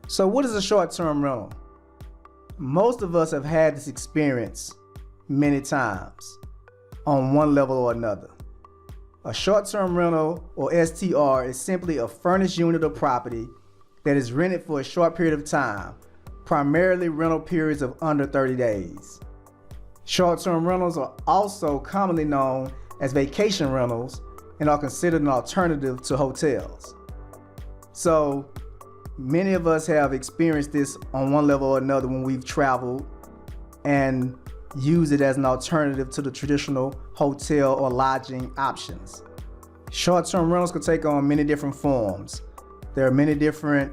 So what is a short-term rental? Most of us have had this experience many times on one level or another. A short-term rental, or STR, is simply a furnished unit of property that is rented for a short period of time, primarily rental periods of under 30 days. Short-term rentals are also commonly known as vacation rentals and are considered an alternative to hotels. So many of us have experienced this on one level or another when we've traveled and use it as an alternative to the traditional hotel or lodging options. Short-term rentals can take on many different forms. There are many different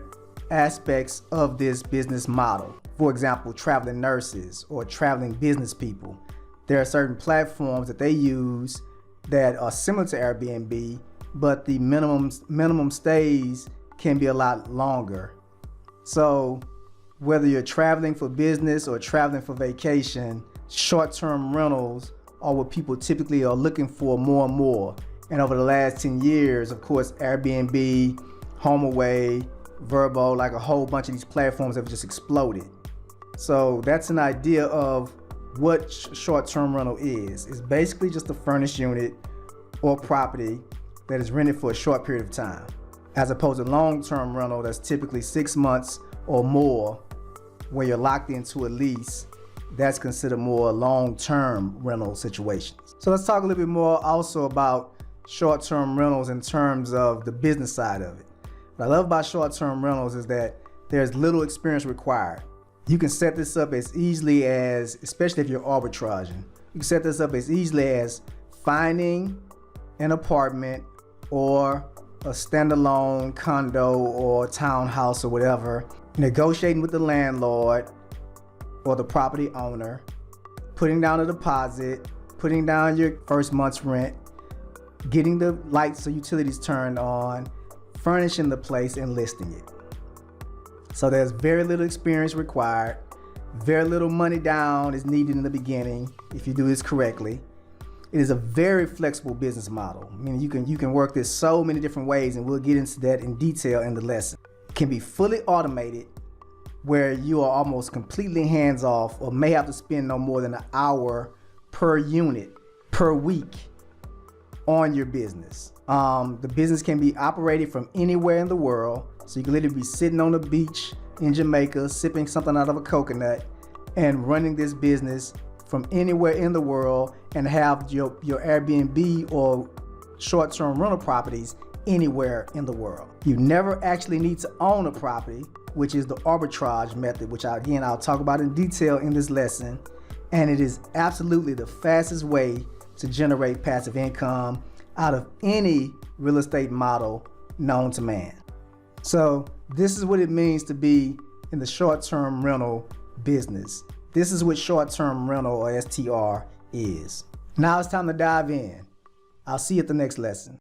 aspects of this business model. For example, traveling nurses or traveling business people. There are certain platforms that they use that are similar to Airbnb, but the minimum stays can be a lot longer. So whether you're traveling for business or traveling for vacation, short-term rentals are what people typically are looking for more and more. And over the last 10 years, of course, Airbnb, HomeAway, Vrbo, like a whole bunch of these platforms have just exploded. So that's an idea of what short-term rental is. It's basically just a furnished unit or property that is rented for a short period of time, as opposed to long-term rental that's typically 6 months or more, where you're locked into a lease. That's considered more long-term rental situations. So let's talk a little bit more also about short-term rentals in terms of the business side of it. What I love about short-term rentals is that there's little experience required. You can set this up as easily as, especially if you're arbitraging, you can set this up as easily as finding an apartment or a standalone condo or townhouse or whatever, negotiating with the landlord or the property owner, putting down a deposit, putting down your first month's rent, getting the lights or utilities turned on, furnishing the place, and listing it. So there's very little experience required, very little money down is needed in the beginning if you do this correctly. It is a very flexible business model. I mean, you can work this so many different ways, and we'll get into that in detail in the lesson. It can be fully automated, where you are almost completely hands-off or may have to spend no more than an hour per unit per week on your business. The business can be operated from anywhere in the world, so you can literally be sitting on the beach in Jamaica, sipping something out of a coconut and running this business from anywhere in the world, and have your Airbnb or short-term rental properties anywhere in the world. You never actually need to own a property, which is the arbitrage method, which I'll talk about in detail in this lesson. And it is absolutely the fastest way to generate passive income out of any real estate model known to man. So this is what it means to be in the short-term rental business. This is what short-term rental, or STR, is. Now it's time to dive in. I'll see you at the next lesson.